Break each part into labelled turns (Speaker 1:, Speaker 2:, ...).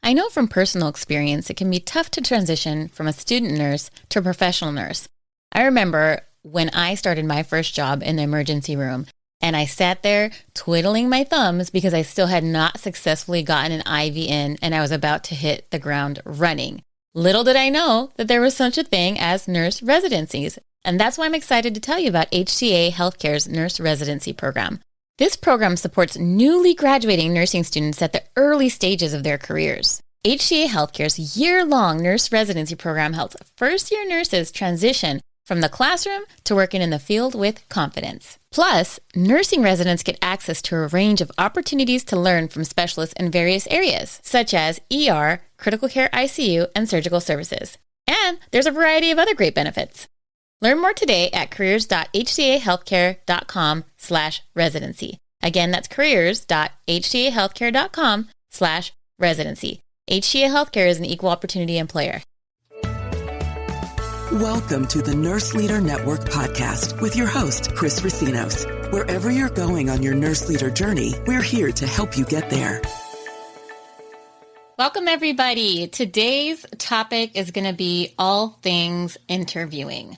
Speaker 1: I know from personal experience it can be tough to transition from a student nurse to a professional nurse. I remember when I started my first job in the emergency room, and I sat there twiddling my thumbs because I still had not successfully gotten an IV in, and I was about to hit the ground running. Little did I know that there was such a thing as nurse residencies, and that's why I'm excited to tell you about HCA Healthcare's nurse residency program. This program supports newly graduating nursing students at the early stages of their careers. HCA Healthcare's year-long nurse residency program helps first-year nurses transition from the classroom to working in the field with confidence. Plus, nursing residents get access to a range of opportunities to learn from specialists in various areas, such as ER, critical care ICU, and surgical services. And there's a variety of other great benefits. Learn more today at careers.hcahealthcare.com/residency. Again, that's careers.hcahealthcare.com/residency. HCA Healthcare is an equal opportunity employer.
Speaker 2: Welcome to the Nurse Leader Network podcast with your host, Chris Racinos. Wherever you're going on your nurse leader journey, we're here to help you get there.
Speaker 1: Welcome, everybody. Today's topic is going to be all things interviewing.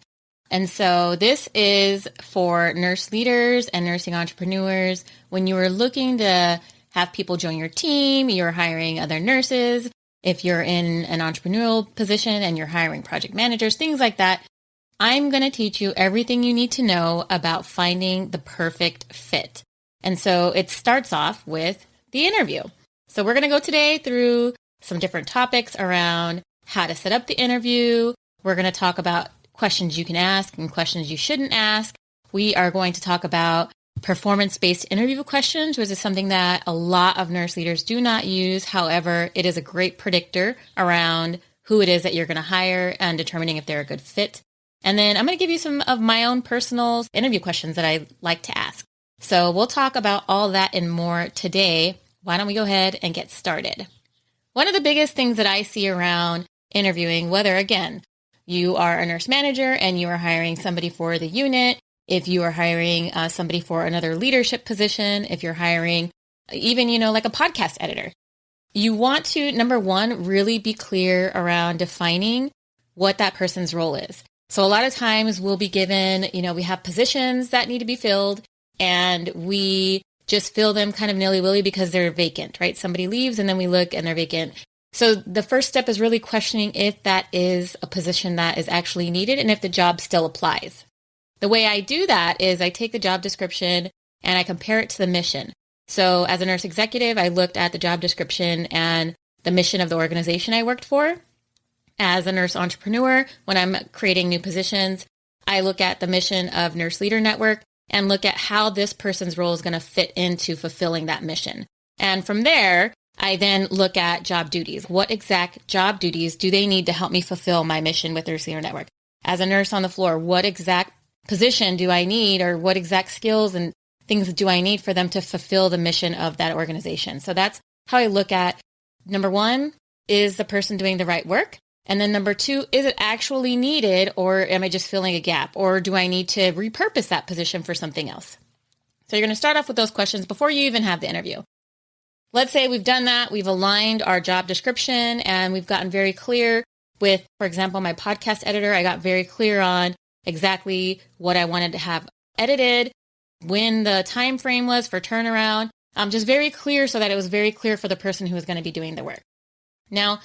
Speaker 1: And so this is for nurse leaders and nursing entrepreneurs. When you are looking to have people join your team, you're hiring other nurses. If you're in an entrepreneurial position and you're hiring project managers, things like that, I'm going to teach you everything you need to know about finding the perfect fit. And so it starts off with the interview. So we're going to go today through some different topics around how to set up the interview. We're going to talk about questions you can ask and questions you shouldn't ask. We are going to talk about performance-based interview questions, which is something that a lot of nurse leaders do not use. However, it is a great predictor around who it is that you're going to hire and determining if they're a good fit. And then I'm going to give you some of my own personal interview questions that I like to ask. So we'll talk about all that and more today. Why don't we go ahead and get started? One of the biggest things that I see around interviewing, whether, again, you are a nurse manager and you are hiring somebody for the unit, if you are hiring somebody for another leadership position, if you're hiring even, like a podcast editor, you want to, number one, really be clear around defining what that person's role is. So a lot of times we'll be given, we have positions that need to be filled and we just fill them kind of nilly-willy because they're vacant, right? Somebody leaves and then we look and they're vacant. So the first step is really questioning if that is a position that is actually needed and if the job still applies. The way I do that is I take the job description and I compare it to the mission. So as a nurse executive, I looked at the job description and the mission of the organization I worked for. As a nurse entrepreneur, when I'm creating new positions, I look at the mission of Nurse Leader Network and look at how this person's role is going to fit into fulfilling that mission. And from there, I then look at job duties. What exact job duties do they need to help me fulfill my mission with Nurse Leader Network? As a nurse on the floor, what exact position do I need, or what exact skills and things do I need for them to fulfill the mission of that organization? So that's how I look at, number one, is the person doing the right work? And then number two, is it actually needed, or am I just filling a gap? Or do I need to repurpose that position for something else? So you're going to start off with those questions before you even have the interview. Let's say we've done that, we've aligned our job description, and we've gotten very clear with, for example, my podcast editor. I got very clear on exactly what I wanted to have edited, when the time frame was for turnaround, just very clear so that it was very clear for the person who was going to be doing the work. Now,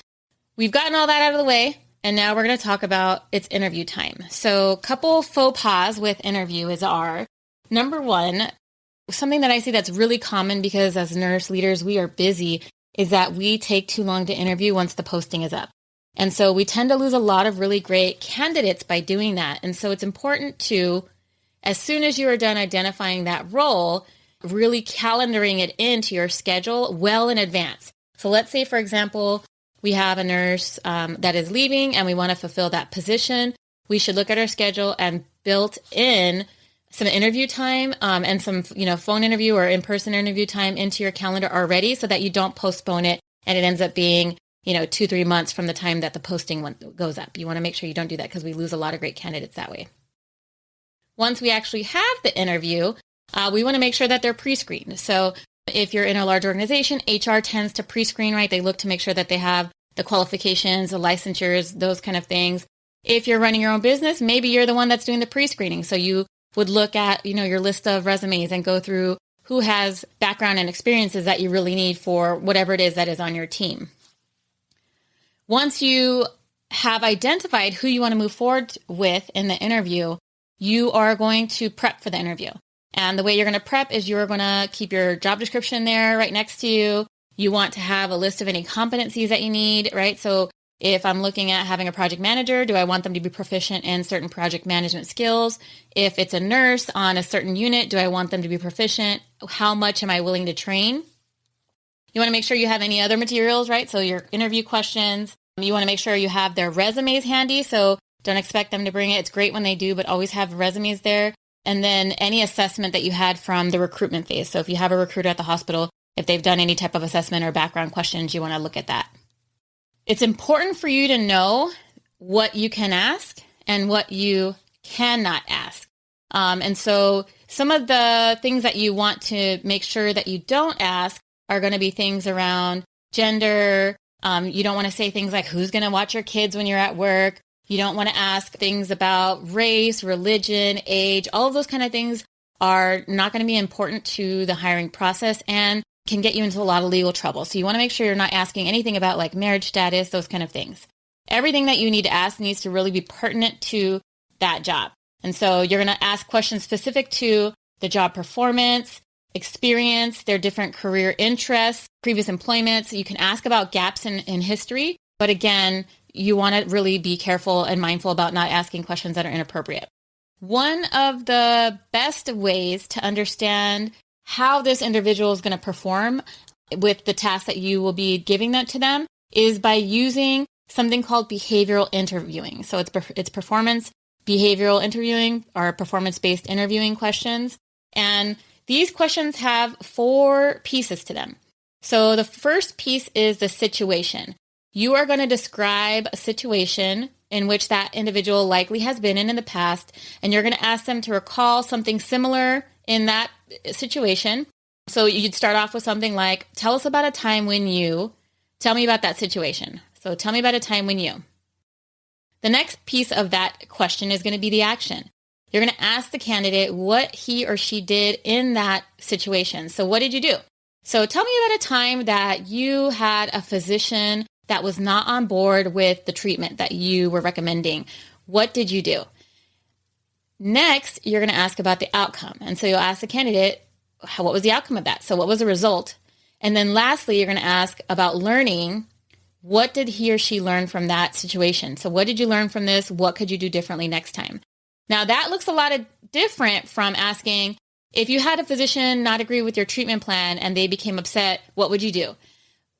Speaker 1: we've gotten all that out of the way, and now we're going to talk about its interview time. So a couple faux pas with interviews are, number one, something that I see that's really common because as nurse leaders, we are busy, is that we take too long to interview once the posting is up. And so we tend to lose a lot of really great candidates by doing that. And so it's important to, as soon as you are done identifying that role, really calendaring it into your schedule well in advance. So let's say, for example, we have a nurse that is leaving and we want to fulfill that position. We should look at our schedule and build in some interview time and some, phone interview or in-person interview time into your calendar already so that you don't postpone it and it ends up being 2-3 months from the time that the posting goes up. You want to make sure you don't do that because we lose a lot of great candidates that way. Once we actually have the interview, we want to make sure that they're pre-screened. So If you're in a large organization, HR tends to pre-screen, right? They look to make sure that they have the qualifications, the licensures, those kind of things. If you're running your own business, maybe you're the one that's doing the pre-screening. So you would look at, your list of resumes and go through who has background and experiences that you really need for whatever it is that is on your team. Once you have identified who you want to move forward with in the interview, you are going to prep for the interview. And the way you're going to prep is you're going to keep your job description there right next to you. You want to have a list of any competencies that you need, right? So if I'm looking at having a project manager, do I want them to be proficient in certain project management skills? If it's a nurse on a certain unit, do I want them to be proficient? How much am I willing to train? You want to make sure you have any other materials, right? So your interview questions. You want to make sure you have their resumes handy. So don't expect them to bring it. It's great when they do, but always have resumes there. And then any assessment that you had from the recruitment phase. So if you have a recruiter at the hospital, if they've done any type of assessment or background questions, you want to look at that. It's important for you to know what you can ask and what you cannot ask. And so some of the things that you want to make sure that you don't ask are going to be things around gender. You don't want to say things like who's going to watch your kids when you're at work. You don't want to ask things about race, religion, age. All of those kind of things are not going to be important to the hiring process and can get you into a lot of legal trouble. So you want to make sure you're not asking anything about like marriage status, those kind of things. Everything that you need to ask needs to really be pertinent to that job. And so you're going to ask questions specific to the job performance, experience, their different career interests, previous employments. You can ask about gaps in history, but again, you want to really be careful and mindful about not asking questions that are inappropriate. One of the best ways to understand how this individual is going to perform with the task that you will be giving that to them is by using something called behavioral interviewing. So it's performance behavioral interviewing or performance-based interviewing questions. And these questions have 4 pieces to them. So the first piece is the situation. You are going to describe a situation in which that individual likely has been in the past, and you're going to ask them to recall something similar in that situation. So you'd start off with something like, tell us about a time when you, tell me about that situation. So tell me about a time when you. The next piece of that question is going to be the action. You're going to ask the candidate what he or she did in that situation. So what did you do? So tell me about a time that you had a physician that was not on board with the treatment that you were recommending. What did you do? Next, you're going to ask about the outcome. And so you'll ask the candidate, what was the outcome of that? So what was the result? And then lastly, you're going to ask about learning. What did he or she learn from that situation? So what did you learn from this? What could you do differently next time? Now that looks a lot different from asking, if you had a physician not agree with your treatment plan and they became upset, what would you do?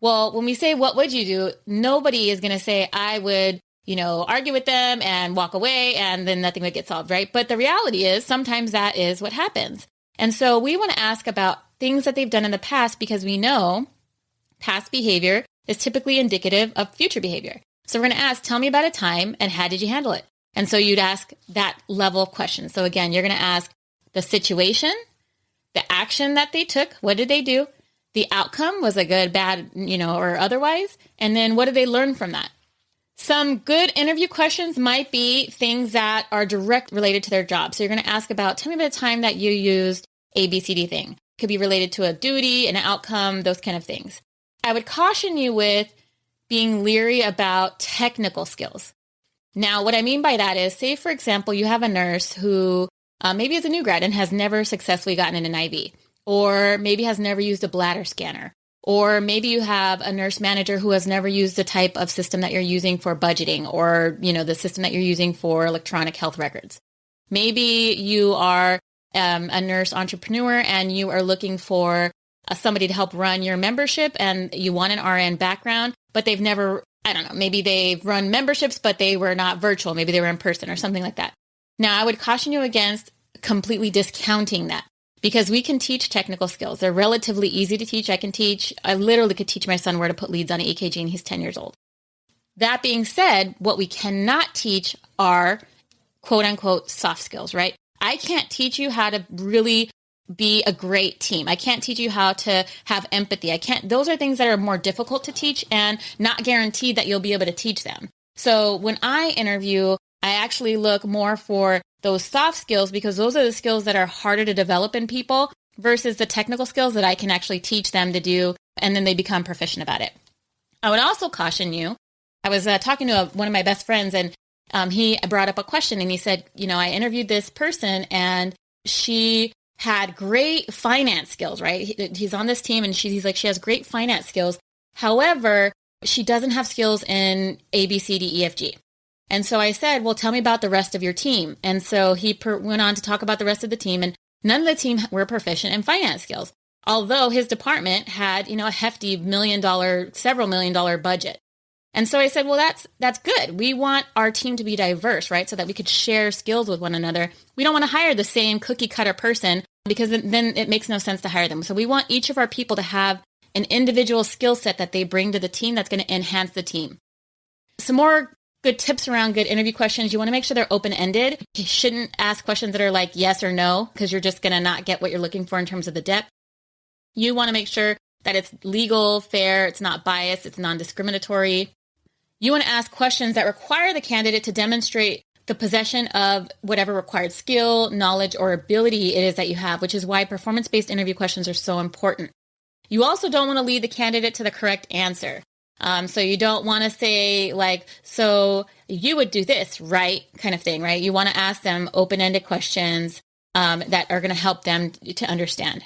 Speaker 1: Well, when we say, what would you do? Nobody is going to say, I would, argue with them and walk away and then nothing would get solved, right? But the reality is sometimes that is what happens. And so we want to ask about things that they've done in the past because we know past behavior is typically indicative of future behavior. So we're going to ask, tell me about a time and how did you handle it? And so you'd ask that level of question. So again, you're going to ask the situation, the action that they took, what did they do? The outcome, was it good, bad, or otherwise? And then what did they learn from that? Some good interview questions might be things that are direct related to their job. So you're going to ask about, tell me about a time that you used ABCD thing. Could be related to a duty, an outcome, those kind of things. I would caution you with being leery about technical skills. Now, what I mean by that is, say, for example, you have a nurse who maybe is a new grad and has never successfully gotten an IV, or maybe has never used a bladder scanner, or maybe you have a nurse manager who has never used the type of system that you're using for budgeting, or, the system that you're using for electronic health records. Maybe you are a nurse entrepreneur and you are looking for somebody to help run your membership and you want an RN background, but they've never, maybe they've run memberships, but they were not virtual. Maybe they were in person or something like that. Now, I would caution you against completely discounting that because we can teach technical skills. They're relatively easy to teach. I literally could teach my son where to put leads on an EKG and he's 10 years old. That being said, what we cannot teach are quote unquote soft skills, right? I can't teach you how to really be a great team. I can't teach you how to have empathy. Those are things that are more difficult to teach and not guaranteed that you'll be able to teach them. So when I interview, I actually look more for those soft skills because those are the skills that are harder to develop in people versus the technical skills that I can actually teach them to do, and then they become proficient about it. I would also caution you. I was talking to one of my best friends, and he brought up a question, and he said, I interviewed this person, and she had great finance skills, right? He's on this team, and he's like, she has great finance skills. However, she doesn't have skills in A, B, C, D, E, F, G. And so I said, well, tell me about the rest of your team. And so he went on to talk about the rest of the team, and none of the team were proficient in finance skills, although his department had, a hefty several million dollar budget. And so I said, well, that's good. We want our team to be diverse, right? So that we could share skills with one another. We don't want to hire the same cookie cutter person because then it makes no sense to hire them. So we want each of our people to have an individual skill set that they bring to the team that's going to enhance the team. Some more good tips around good interview questions. You want to make sure they're open-ended. You shouldn't ask questions that are like yes or no, because you're just going to not get what you're looking for in terms of the depth. You want to make sure that it's legal, fair, it's not biased, it's non-discriminatory. You want to ask questions that require the candidate to demonstrate the possession of whatever required skill, knowledge, or ability it is that you have, which is why performance-based interview questions are so important. You also don't want to lead the candidate to the correct answer. So you don't want to say like, so you would do this, right? Kind of thing, right? You want to ask them open-ended questions that are going to help them to understand.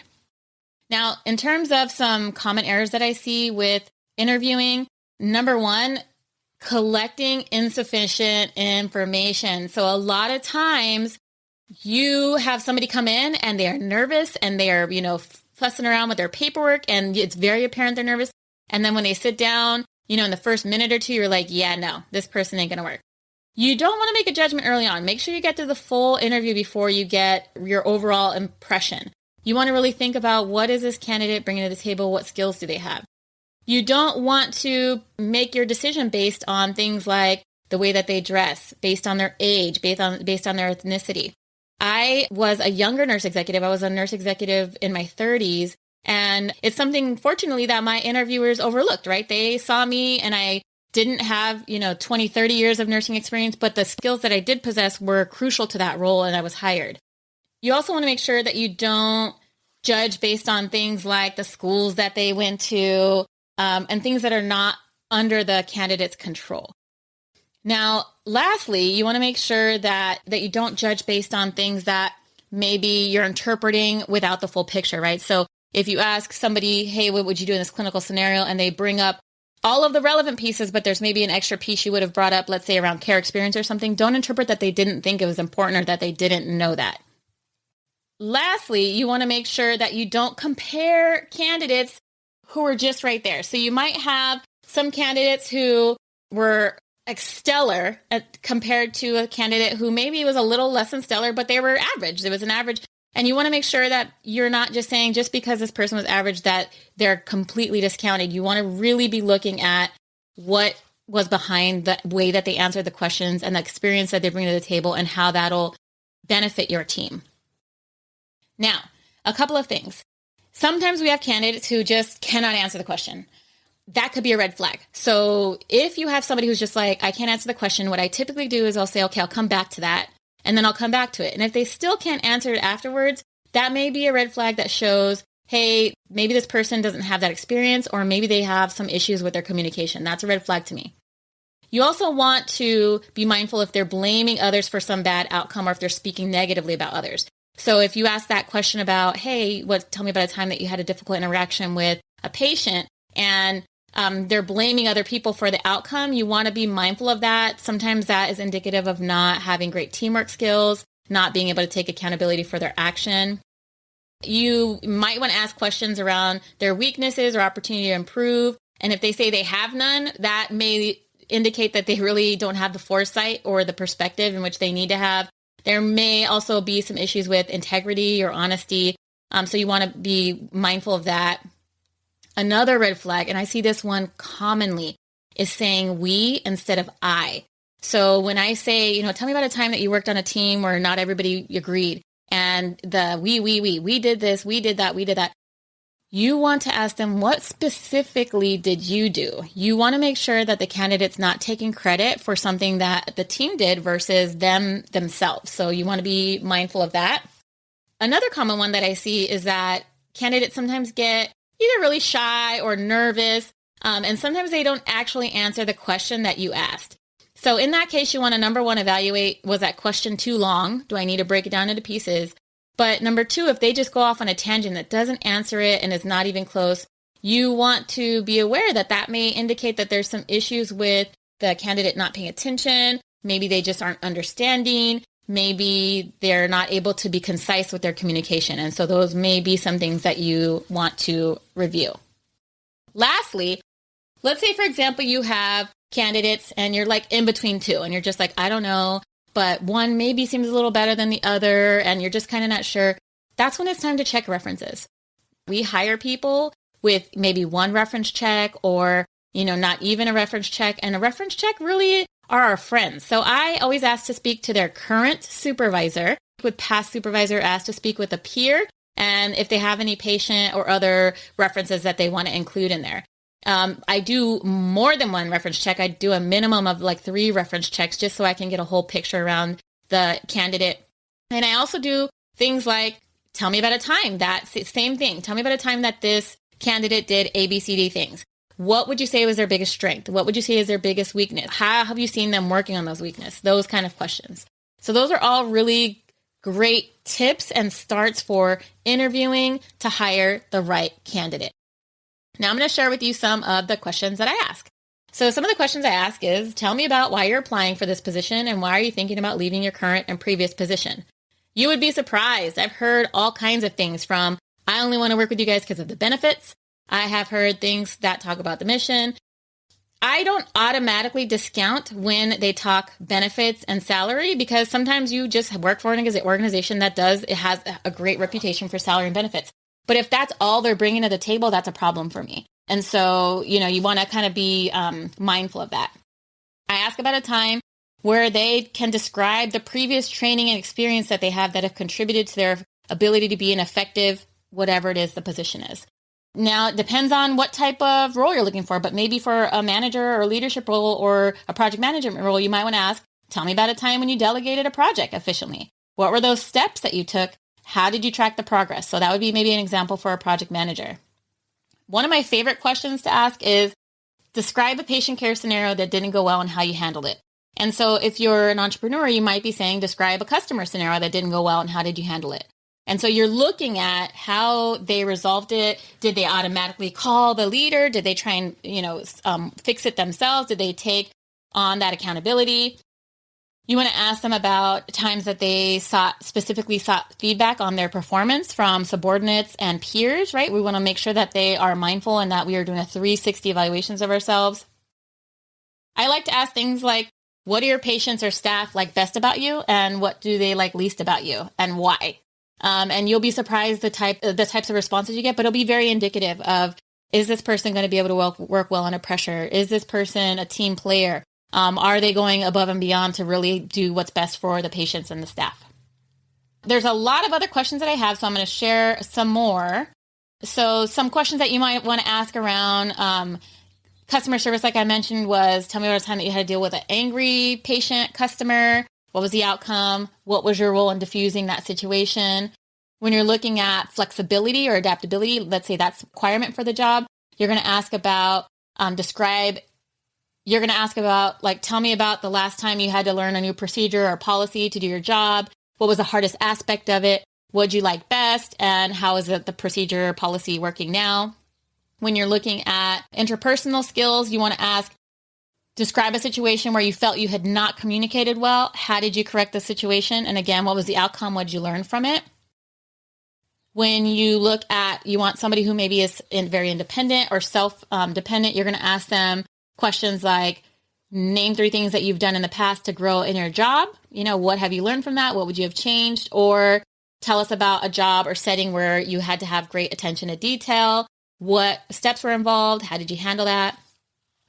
Speaker 1: Now, in terms of some common errors that I see with interviewing, number one, collecting insufficient information. So a lot of times you have somebody come in and they are nervous and they are, fussing around with their paperwork and it's very apparent they're nervous. And then when they sit down, in the first minute or two, you're like, yeah, no, this person ain't going to work. You don't want to make a judgment early on. Make sure you get to the full interview before you get your overall impression. You want to really think about what is this candidate bringing to the table? What skills do they have? You don't want to make your decision based on things like the way that they dress, based on their age, based on their ethnicity. I was a younger nurse executive. I was a nurse executive in my 30s. And it's something, fortunately, that my interviewers overlooked, right? They saw me and I didn't have, 20, 30 years of nursing experience, but the skills that I did possess were crucial to that role and I was hired. You also want to make sure that you don't judge based on things like the schools that they went to and things that are not under the candidate's control. Now, lastly, you want to make sure that you don't judge based on things that maybe you're interpreting without the full picture, right? So if you ask somebody, hey, what would you do in this clinical scenario? And they bring up all of the relevant pieces, but there's maybe an extra piece you would have brought up, let's say around care experience or something, don't interpret that they didn't think it was important or that they didn't know that. Lastly, you want to make sure that you don't compare candidates who are just right there. So you might have some candidates who were stellar compared to a candidate who maybe was a little less than stellar, but they were average. There was an average. And you want to make sure that you're not just saying just because this person was average that they're completely discounted. You want to really be looking at what was behind the way that they answered the questions and the experience that they bring to the table and how that'll benefit your team. Now, a couple of things. Sometimes we have candidates who just cannot answer the question. That could be a red flag. So if you have somebody who's just like, I can't answer the question, what I typically do is I'll say, okay, I'll come back to that. And then I'll come back to it. And if they still can't answer it afterwards, that may be a red flag that shows, hey, maybe this person doesn't have that experience, or maybe they have some issues with their communication. That's a red flag to me. You also want to be mindful if they're blaming others for some bad outcome or if they're speaking negatively about others. So if you ask that question about, hey, tell me about a time that you had a difficult interaction with a patient, and they're blaming other people for the outcome, you want to be mindful of that. Sometimes that is indicative of not having great teamwork skills, not being able to take accountability for their action. You might want to ask questions around their weaknesses or opportunity to improve. And if they say they have none, that may indicate that they really don't have the foresight or the perspective in which they need to have. There may also be some issues with integrity or honesty. So you want to be mindful of that. Another red flag, and I see this one commonly, is saying we instead of I. So when I say, tell me about a time that you worked on a team where not everybody agreed, and the we did this, we did that. You want to ask them, what specifically did you do? You want to make sure that the candidate's not taking credit for something that the team did versus themselves. So you want to be mindful of that. Another common one that I see is that candidates sometimes get either really shy or nervous, and sometimes they don't actually answer the question that you asked. So in that case, you want to, number one, evaluate, was that question too long? Do I need to break it down into pieces? But number two, if they just go off on a tangent that doesn't answer it and is not even close, you want to be aware that that may indicate that there's some issues with the candidate not paying attention. Maybe they just aren't understanding. Maybe they're not able to be concise with their communication. And so those may be some things that you want to review. Lastly, let's say, for example, you have candidates and you're like in between two and you're just like, I don't know, but one maybe seems a little better than the other, and you're just kind of not sure. That's when it's time to check references. We hire people with maybe one reference check or, not even a reference check. And a reference check really are our friends. So I always ask to speak to their current supervisor. With past supervisor, ask to speak with a peer, and if they have any patient or other references that they want to include in there. I do more than one reference check. I do a minimum of like 3 reference checks just so I can get a whole picture around the candidate. And I also do things like, tell me about a time that, same thing. Tell me about a time that this candidate did A, B, C, D things. What would you say was their biggest strength? What would you say is their biggest weakness? How have you seen them working on those weaknesses? Those kind of questions. So those are all really great tips and starts for interviewing to hire the right candidate. Now I'm going to share with you some of the questions that I ask. So some of the questions I ask is, tell me about why you're applying for this position and why are you thinking about leaving your current and previous position? You would be surprised. I've heard all kinds of things from, I only want to work with you guys because of the benefits. I have heard things that talk about the mission. I don't automatically discount when they talk benefits and salary because sometimes you just work for an organization that has a great reputation for salary and benefits. But if that's all they're bringing to the table, that's a problem for me. And so, you want to kind of be mindful of that. I ask about a time where they can describe the previous training and experience that they have that have contributed to their ability to be an effective, whatever it is the position is. Now, it depends on what type of role you're looking for, but maybe for a manager or leadership role or a project management role, you might want to ask, tell me about a time when you delegated a project efficiently. What were those steps that you took? How did you track the progress? So that would be maybe an example for a project manager. One of my favorite questions to ask is, describe a patient care scenario that didn't go well and how you handled it. And so if you're an entrepreneur, you might be saying, describe a customer scenario that didn't go well and how did you handle it? And so you're looking at how they resolved it. Did they automatically call the leader? Did they try and, fix it themselves? Did they take on that accountability? You want to ask them about times that they specifically sought feedback on their performance from subordinates and peers, right? We want to make sure that they are mindful and that we are doing a 360 evaluations of ourselves. I like to ask things like, what do your patients or staff like best about you? And what do they like least about you and why? And you'll be surprised the types of responses you get, but it'll be very indicative of, is this person going to be able to work well under pressure? Is this person a team player? Are they going above and beyond to really do what's best for the patients and the staff? There's a lot of other questions that I have, so I'm going to share some more. So some questions that you might want to ask around customer service, like I mentioned, was tell me about a time that you had to deal with an angry patient customer. What was the outcome? What was your role in diffusing that situation? When you're looking at flexibility or adaptability, let's say that's a requirement for the job, you're going to ask about tell me about the last time you had to learn a new procedure or policy to do your job. What was the hardest aspect of it? What'd you like best? And how is the procedure or policy working now? When you're looking at interpersonal skills, you want to ask, describe a situation where you felt you had not communicated well. How did you correct the situation? And again, what was the outcome? What did you learn from it? When you want somebody who maybe is very independent or self-dependent, you're going to ask them questions like, name 3 things that you've done in the past to grow in your job. What have you learned from that? What would you have changed? Or tell us about a job or setting where you had to have great attention to detail. What steps were involved? How did you handle that?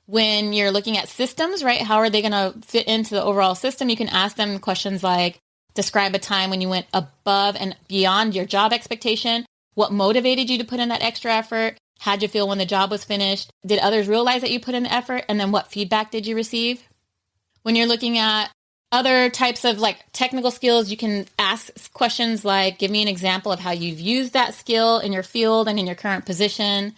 Speaker 1: When you're looking at systems, right? How are they going to fit into the overall system? You can ask them questions like, Describe a time when you went above and beyond your job expectation. What motivated you to put in that extra effort? How'd you feel when the job was finished? Did others realize that you put in the effort? And then what feedback did you receive? When you're looking at other types of like technical skills, you can ask questions like, give me an example of how you've used that skill in your field and in your current position.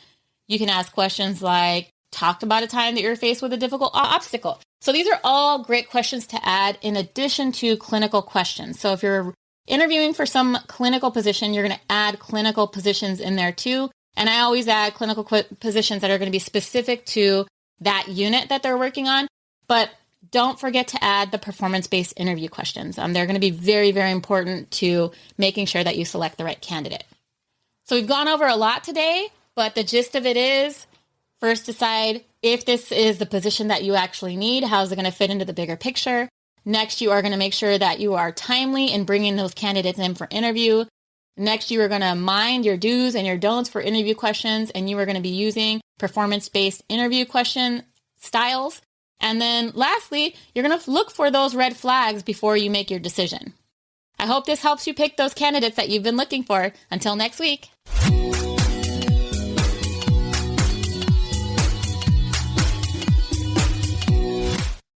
Speaker 1: You can ask questions like, talked about a time that you're faced with a difficult obstacle. So these are all great questions to add in addition to clinical questions. So if you're interviewing for some clinical position, you're going to add clinical positions in there too. And I always add clinical positions that are going to be specific to that unit that they're working on. But don't forget to add the performance-based interview questions. They're going to be very, very important to making sure that you select the right candidate. So we've gone over a lot today, but the gist of it is first decide if this is the position that you actually need. How is it going to fit into the bigger picture? Next, you are going to make sure that you are timely in bringing those candidates in for interview. Next, you are going to mind your do's and your don'ts for interview questions, and you are going to be using performance-based interview question styles. And then lastly, you're going to look for those red flags before you make your decision. I hope this helps you pick those candidates that you've been looking for. Until next week.